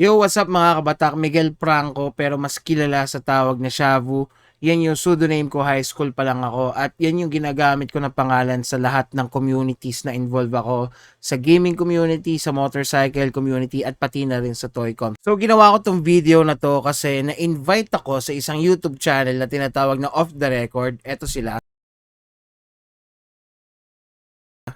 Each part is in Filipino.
Yo, what's up mga kabatak? Miguel Franco pero mas kilala sa tawag na Shavu. Yan yung pseudonym ko, high school pa lang ako at yan yung ginagamit ko na pangalan sa lahat ng communities na involve ako, sa gaming community, sa motorcycle community at pati na rin sa Toycom. So ginawa ko tong video na to kasi na-invite ako sa isang YouTube channel na tinatawag na Off the Record. Eto sila.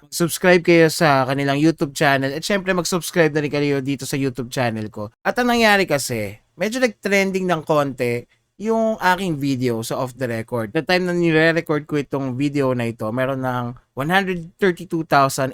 Subscribe kayo sa kanilang YouTube channel at syempre mag-subscribe na rin kayo dito sa YouTube channel ko. At ang nangyari kasi, medyo nag-trending ng konti yung aking video sa Off the Record. The time na nire-record ko itong video na ito, meron ng 132,857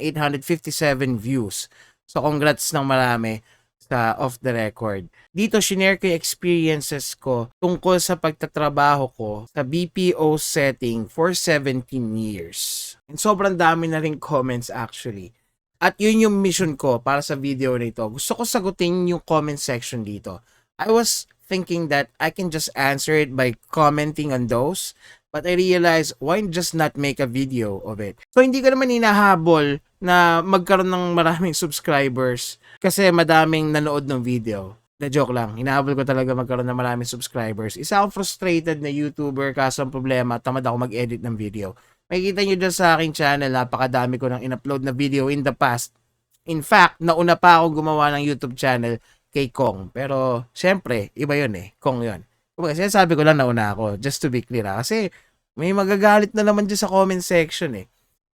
views. So congrats ng marami sa Off the Record. Dito, shinare ko yung experiences ko tungkol sa pagtatrabaho ko sa BPO setting for 17 years. And sobrang dami na rin comments actually. At yun yung mission ko para sa video na ito. Gusto ko sagutin yung comment section dito. I was thinking that I can just answer it by commenting on those. But I realized, why just not make a video of it? So, hindi ko naman hinahabol na magkaroon ng maraming subscribers kasi madaming nanood ng video. Na joke lang, hinahabol ko talaga magkaroon ng maraming subscribers. Isa akong frustrated na YouTuber kaso ang problema, tamad ako mag-edit ng video. Makikita nyo dyan sa aking channel, napakadami ko nang in-upload na video in the past. In fact, nauna pa ako gumawa ng YouTube channel kay Kong. Pero, syempre, iba yun eh. Kong yun. Kumbaga, sinasabi ko lang nauna ako, just to be clear kasi may magagalit na naman dyan sa comment section eh.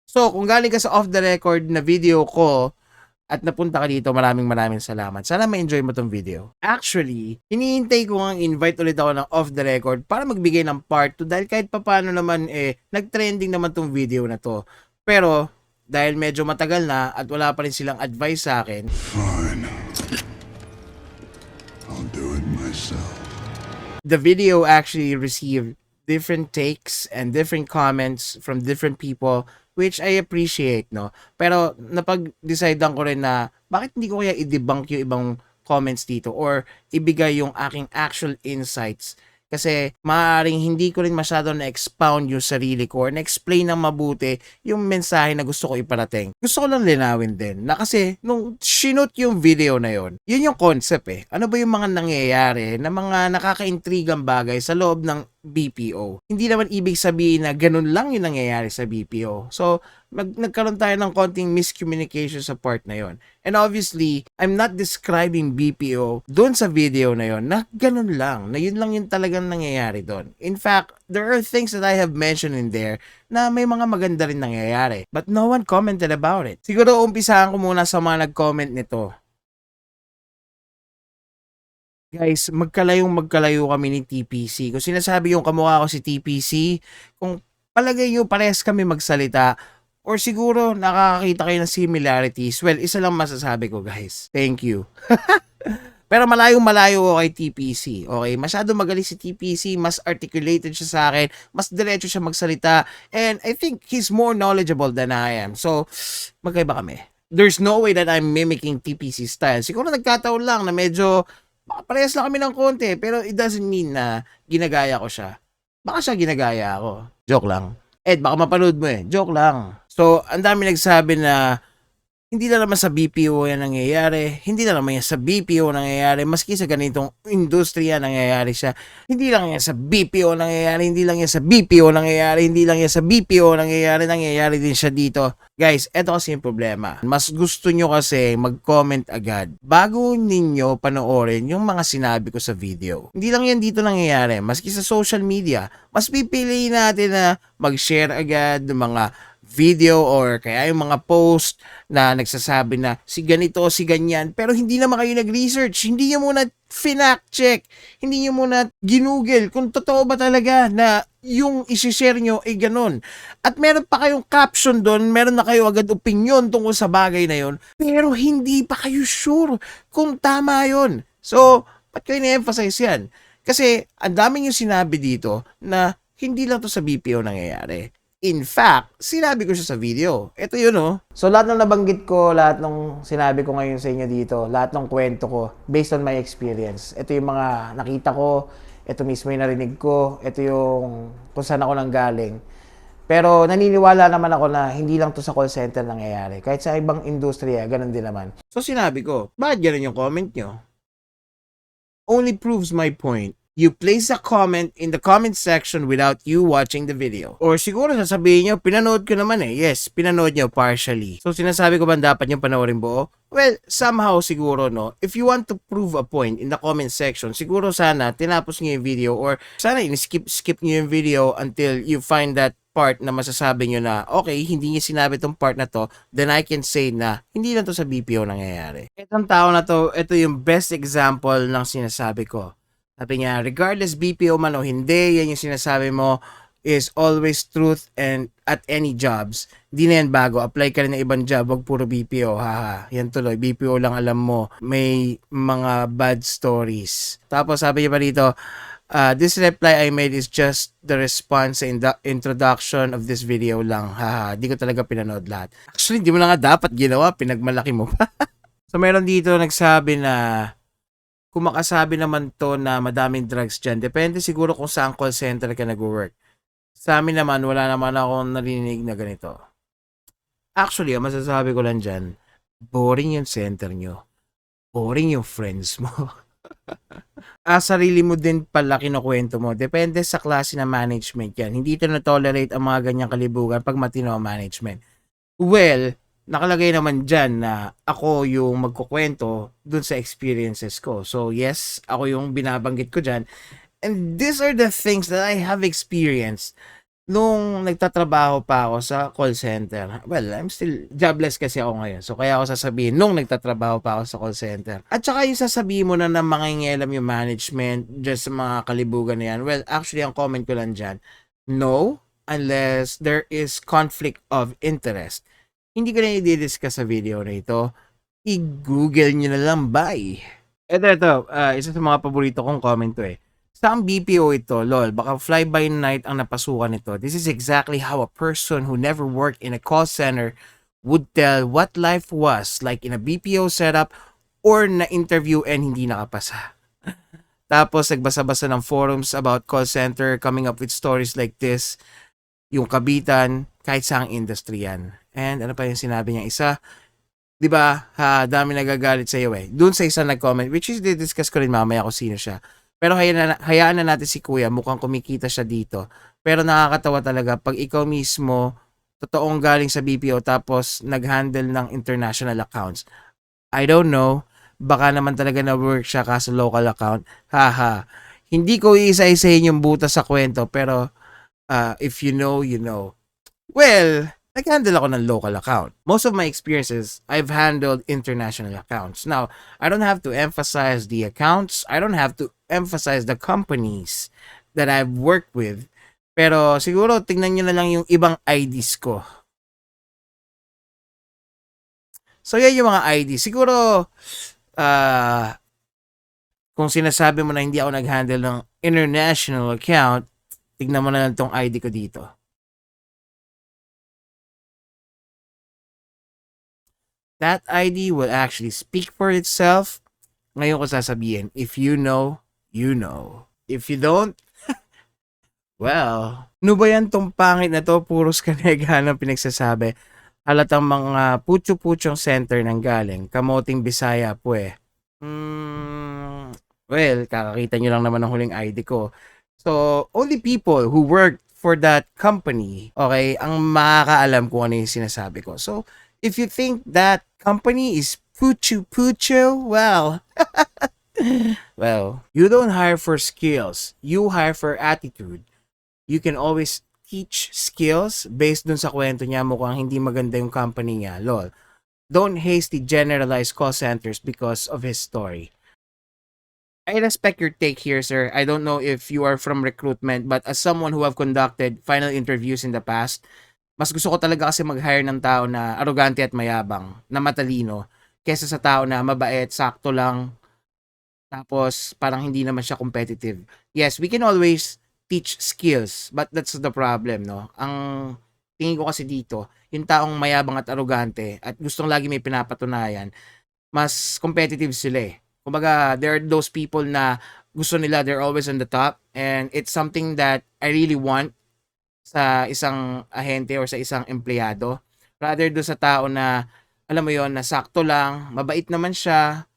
So, kung galing ka sa Off the Record na video ko at napunta ka dito, maraming salamat. Sana ma-enjoy mo tong video. Actually, hinihintay ko ang invite ulit ako ng Off the Record para magbigay ng part 2 dahil kahit papano naman nag-trending naman tong video na to. Pero, dahil medyo matagal na at wala pa rin silang advice sa akin, Fine. I'll do it myself. the video actually received different takes and different comments from different people, which I appreciate, no? Pero napag-decidean ko rin na bakit hindi ko kaya i-debunk yung ibang comments dito or ibigay yung aking actual insights. Kasi maaaring hindi ko rin masyado na-expound yung sarili ko or na-explain ng mabuti yung mensahe na gusto ko iparating. Gusto ko lang linawin din na kasi nung shoot yung video na yon, yun yung concept eh. Ano ba yung mga nangyayari na mga nakaka-intrigang bagay sa loob ng BPO? Hindi naman ibig sabihin na ganun lang yung nangyayari sa BPO. So, nagkaroon tayo ng konting miscommunication sa part na yon. And obviously, I'm not describing BPO doon sa video na yon na ganun lang, na yun lang yung talagang nangyayari doon. In fact, there are things that I have mentioned in there na may mga maganda rin nangyayari. But no one commented about it. Siguro umpisahan ko muna sa mga nag-comment nito. Guys, magkalayo kami ni TPC. Kung sinasabi yung kamukha ko si TPC, kung palagay nyo parehas kami magsalita, or siguro nakakakita kayo ng similarities, well, isa lang masasabi ko guys. Thank you. Pero malayo ako kay TPC. Okay, masyado magaling si TPC, mas articulated siya sa akin, mas diretso siya magsalita, and I think he's more knowledgeable than I am. So, magkaiba kami. There's no way that I'm mimicking TPC style. Siguro nagkataon lang na medyo baka parehas lang kami ng konti, pero it doesn't mean na ginagaya ko siya. Baka siya ginagaya ako. Joke lang. Ed, baka mapanood mo eh. Joke lang. So, ang dami nagsabi na hindi na naman sa BPO yan nangyayari. Hindi na naman yan sa BPO nangyayari. Maski sa ganitong industriya nangyayari siya. Hindi lang yan sa BPO nangyayari. Hindi lang yan sa BPO nangyayari. Hindi lang yan sa BPO nangyayari. Nangyayari din siya dito. Guys, eto kasi yung problema. Mas gusto nyo kasi mag-comment agad bago ninyo panoorin yung mga sinabi ko sa video. Hindi lang yan dito nangyayari. Maski sa social media, mas pipiliin natin na mag-share agad ng mga video or kaya yung mga post na nagsasabi na si ganito o si ganyan, pero hindi naman kayo nag-research, hindi nyo muna fact check, hindi nyo muna ginugel kung totoo ba talaga na yung isi-share nyo ay ganun. At meron pa kayong caption doon, meron na kayo agad opinion tungkol sa bagay na yon, pero hindi pa kayo sure kung tama yon. So, ba't kayo na-emphasize yan? Kasi ang daming yung sinabi dito na hindi lang to sa BPO nangyayari. In fact, sinabi ko siya sa video. Ito yun, oh. So, lahat ng nabanggit ko, lahat ng sinabi ko ngayon sa inyo dito, lahat ng kwento ko, based on my experience. Ito yung mga nakita ko, ito mismo yung narinig ko, ito yung kung saan ako nang galing. Pero naniniwala naman ako na hindi lang to sa call center nangyayari. Kahit sa ibang industriya, ganun din naman. So, sinabi ko, bakit ganun yung comment nyo? only proves my point. You place a comment in the comment section without you watching the video. Or siguro sasabihin nyo, pinanood ko naman eh. Yes, pinanood nyo partially. So sinasabi ko ba dapat yung panoorin buo? Well, somehow siguro no, if you want to prove a point in the comment section, siguro sana tinapos nyo yung video or sana skip nyo yung video until you find that part na masasabi nyo na, okay, hindi niya sinabi tong part na to, then I can say na, hindi na to sa BPO nangyayari. Itong tao na to, ito yung best example ng sinasabi ko. Sabi niya, regardless BPO man o hindi, yan yung sinasabi mo is always truth and at any jobs. Di na yan bago. Apply ka rin ng ibang job, wag puro BPO. Haha, yan tuloy. BPO lang alam mo. May mga bad stories. Tapos sabi niya pa dito, this reply I made is just the response in the introduction of this video lang. Haha, di ko talaga pinanood lahat. Actually, di mo na nga dapat ginawa. Pinagmalaki mo pa. So, meron dito nagsabi na kung makasabi naman to na madaming drugs dyan, depende siguro kung saan call center ka nag-work. Sa amin naman, wala naman akong narinig na ganito. Actually, ang masasabi ko lang dyan, boring yung center nyo. Boring yung friends mo. Sarili mo din pala kinukwento mo. Depende sa klase na management yan. Hindi ito na-tolerate ang mga ganyang kalibugan pag matino ang management. Well, nakalagay naman dyan na ako yung magkukwento dun sa experiences ko. So yes, ako yung binabanggit ko dyan. And these are the things that I have experienced nung nagtatrabaho pa ako sa call center. Well, I'm still jobless kasi ako ngayon. So kaya ako sasabihin nung nagtatrabaho pa ako sa call center. At saka yung sasabihin mo na mangingialam yung management just sa mga kalibugan na yan. Well, actually, ang comment ko lang dyan, no, unless there is conflict of interest. Hindi ko na i-discuss sa video na ito. I-google nyo na lang, bye! Ito, isa sa mga paborito kong comment to eh. Sa BPO ito, lol, baka fly-by-night ang napasukan nito. This is exactly how a person who never worked in a call center would tell what life was like in a BPO setup or na-interview and hindi nakapasa. Tapos, nagbasa-basa ng forums about call center, coming up with stories like this, yung kabitan, kahit saang industry yan. And ano pa yung sinabi niya isa? 'Di ba? Dami nagagalit sa iyo eh. Doon sa isa nag-comment, which is di-discuss ko rin mamaya kung sino siya. Pero hayaan na natin si Kuya, mukhang kumikita siya dito. Pero nakakatawa talaga pag ikaw mismo totoong galing sa BPO tapos nag-handle ng international accounts. I don't know, baka naman talaga na-work siya kasi local account. Haha. Hindi ko iisa-isahin yung butas sa kwento pero if you know, you know. Well, nag-handle ako ng local account. Most of my experiences, I've handled international accounts. Now, I don't have to emphasize the accounts. I don't have to emphasize the companies that I've worked with. Pero siguro, tingnan nyo na lang yung ibang IDs ko. So, yan yung mga IDs. Siguro, kung sinasabi mo na hindi ako nag-handle ng international account, tignan mo na lang tong ID ko dito. That ID will actually speak for itself. Ngayon ko sasabihin, if you know, you know. If you don't, well, ano ba yan tong pangit na to? Puros kanegahan ang pinagsasabi. Halatang mga putyo-putyong center ng galing. Kamoting Bisaya po eh. Well, kakakita nyo lang naman ng huling ID ko. So, only people who worked for that company, okay, ang makakaalam kung ano yung sinasabi ko. So, if you think that company is pucho, well, well, you don't hire for skills. You hire for attitude. You can always teach skills based dun sa kwento niya mukhang hindi maganda yung company niya. Lol. Don't hastily generalize call centers because of his story. I respect your take here, sir. I don't know if you are from recruitment, but as someone who have conducted final interviews in the past, mas gusto ko talaga kasi mag-hire ng tao na arrogante at mayabang, na matalino, kesa sa tao na mabait, sakto lang, tapos parang hindi naman siya competitive. Yes, we can always teach skills, but that's the problem, no? Ang tingin ko kasi dito, yung taong mayabang at arrogante at gustong lagi may pinapatunayan, mas competitive sila eh. Kumbaga, there are those people na gusto nila, they're always on the top, and it's something that I really want sa isang ahente or sa isang empleyado. Rather do sa tao na, alam mo yon na sakto lang, mabait naman siya,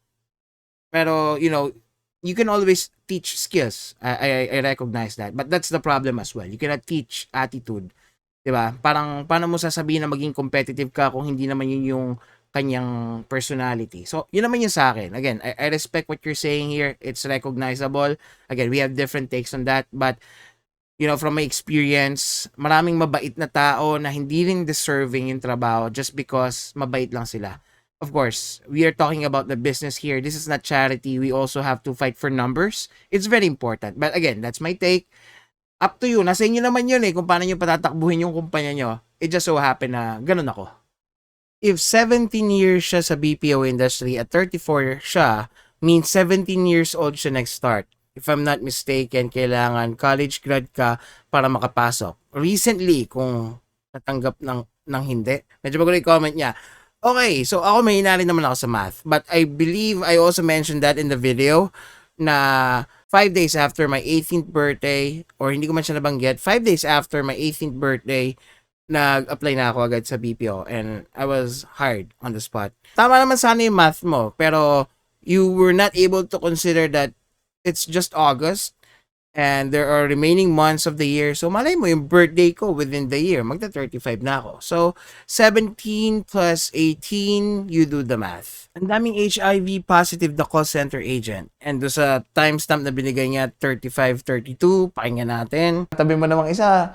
pero, you know, you can always teach skills. I recognize that. But that's the problem as well. You cannot teach attitude. 'Di ba? Parang paano mo sasabihin na maging competitive ka kung hindi naman yun yung kanyang personality. So, yun naman yun sa akin. Again, I respect what you're saying here. It's recognizable. Again, we have different takes on that. But, from my experience, maraming mabait na tao na hindi rin deserving yung trabaho just because mabait lang sila. Of course, we are talking about the business here. This is not charity. We also have to fight for numbers. It's very important. But again, that's my take. Up to you. Nasa inyo naman yun kung paano nyo patatakbuhin yung kumpanya nyo. It just so happen na ganun ako. If 17 years siya sa BPO industry at 34 siya, means 17 years old siya next start. If I'm not mistaken, kailangan college grad ka para makapasok. Recently, kung natanggap ng hindi, medyo bago yung comment niya. Okay, so ako may rin naman ako sa math. But I believe I also mentioned that in the video na 5 days after my 18th birthday, or hindi ko man siya nabanggit, 5 days after my 18th birthday, nag-apply na ako agad sa BPO and I was hired on the spot. Tama naman sana yung math mo, pero you were not able to consider that it's just August and there are remaining months of the year. So malay mo yung birthday ko within the year, magta-35 na ako. So 17 plus 18, you do the math. Ang daming HIV positive na call center agent. And do sa timestamp na binigay niya 35-32, pakinggan natin. Tabi mo namang isa,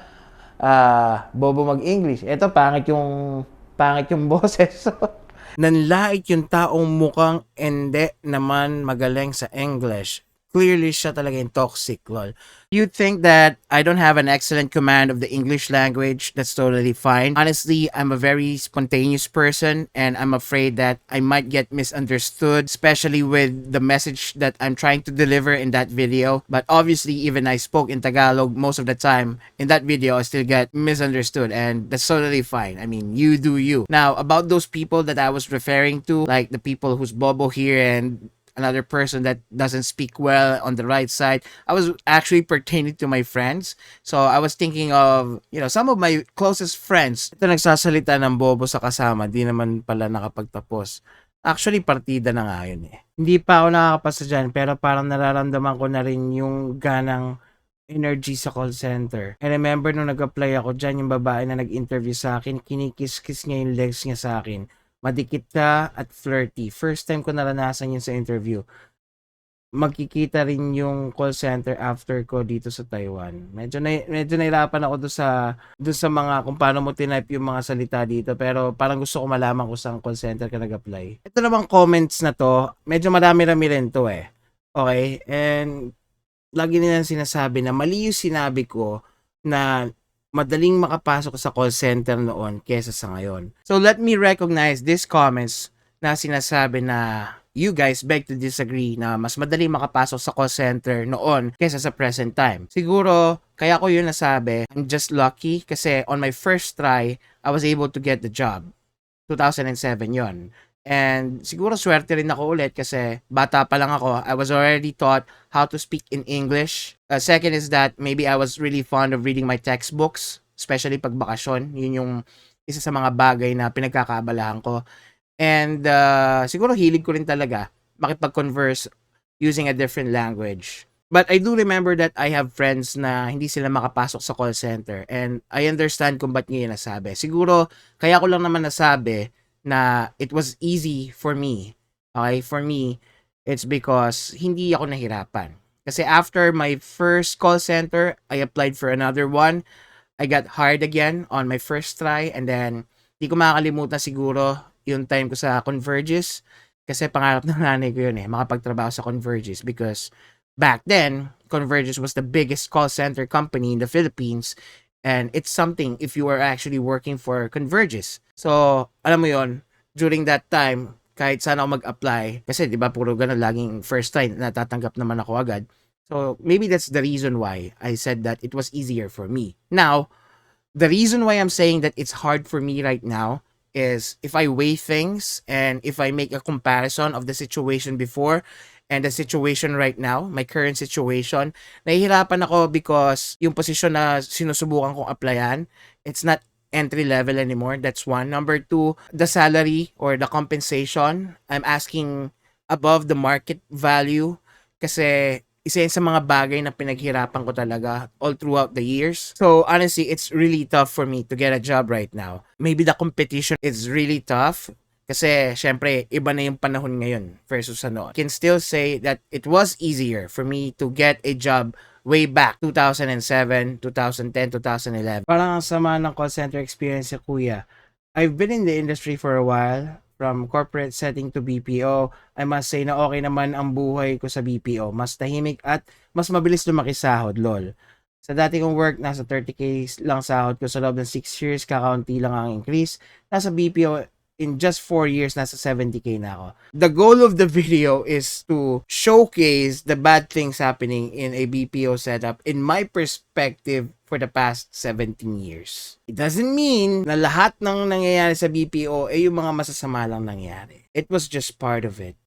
bobo mag-English. Ito, pangit yung boses. Nanlait yung taong mukhang hindi naman magaling sa English. Clearly, siya talaga yung toxic, lol. You think that I don't have an excellent command of the English language? That's totally fine. Honestly, I'm a very spontaneous person and I'm afraid that I might get misunderstood, especially with the message that I'm trying to deliver in that video. But obviously, even I spoke in Tagalog most of the time. In that video, I still get misunderstood and that's totally fine. I mean, you do you. Now, about those people that I was referring to, like the people who's bobo here and another person that doesn't speak well on the right side, I was actually pertaining to my friends. So I was thinking of, some of my closest friends. Ito nagsasalita ng bobo sa kasama, di naman pala nakapagtapos. Actually, partida na nga yun Hindi pa ako nakakapasa dyan, pero parang nararamdaman ko na rin yung ganang energy sa call center. I remember nung nag-apply ako dyan, yung babae na nag-interview sa akin, kinikis-kiss niya yung legs niya sa akin. Madikit ka at flirty. First time ko naranasan yun sa interview. Magkikita rin yung call center after ko dito sa Taiwan. Medyo nahirapan ako doon sa mga kung paano mo tinype yung mga salita dito. Pero parang gusto ko malaman kung saan call center ka nag-apply. Ito namang comments na to, medyo marami-rami rin to Okay? And lagi nilang sinasabi na mali yung sinabi ko na madaling makapasok sa call center noon kesa sa ngayon. So let me recognize these comments na sinasabi na you guys beg to disagree na mas madaling makapasok sa call center noon kesa sa present time. Siguro, kaya ko yun nasabi, I'm just lucky kasi on my first try, I was able to get the job. 2007 yon. And siguro swerte rin ako ulit kasi bata pa lang ako. I was already taught how to speak in English. Second is that maybe I was really fond of reading my textbooks, especially pag bakasyon. Yun yung isa sa mga bagay na pinagkakaabalahan ko. And siguro hilig ko rin talaga makipag-converse using a different language. But I do remember that I have friends na hindi sila makapasok sa call center. And I understand kung ba't ngayon nasabi. Siguro, kaya ko lang naman nasabi na it was easy for me. Okay? For me, it's because hindi ako nahirapan. Kasi after my first call center, I applied for another one. I got hired again on my first try and then di ko makakalimutan siguro yung time ko sa Convergys kasi pangarap ng nanay ko yun makapagtrabaho sa Convergys because back then, Convergys was the biggest call center company in the Philippines. And it's something if you are actually working for Convergys. So, alam mo yon during that time, kahit saan ako mag-apply, kasi di ba puro ganun, laging first time, natatanggap naman ako agad. So, maybe that's the reason why I said that it was easier for me. Now, the reason why I'm saying that it's hard for me right now is if I weigh things and if I make a comparison of the situation before and the situation right now, my current situation, nahihirapan ako because yung posisyon na sinusubukan kong applyan, it's not entry level anymore. That's one. Number two, the salary or the compensation, I'm asking above the market value. Kasi isa yan sa mga bagay na pinaghirapan ko talaga all throughout the years. So honestly, it's really tough for me to get a job right now. Maybe the competition is really tough kasi syempre iba na yung panahon ngayon versus sa noon. Can still say that it was easier for me to get a job way back 2007, 2010, 2011. Parang ang sama ng call center experience sa kuya. I've been in the industry for a while, from corporate setting to BPO. I must say na okay naman ang buhay ko sa BPO. Mas tahimik at mas mabilis lumaki sahod, lol. Sa dati kong work, nasa 30k lang sahod ko sa loob ng 6 years, kakaunti lang ang increase. Nasa BPO, in just 4 years, nasa 70k na ako. The goal of the video is to showcase the bad things happening in a BPO setup in my perspective for the past 17 years. It doesn't mean na lahat ng nangyayari sa BPO ay yung mga masasama lang nangyari. It was just part of it.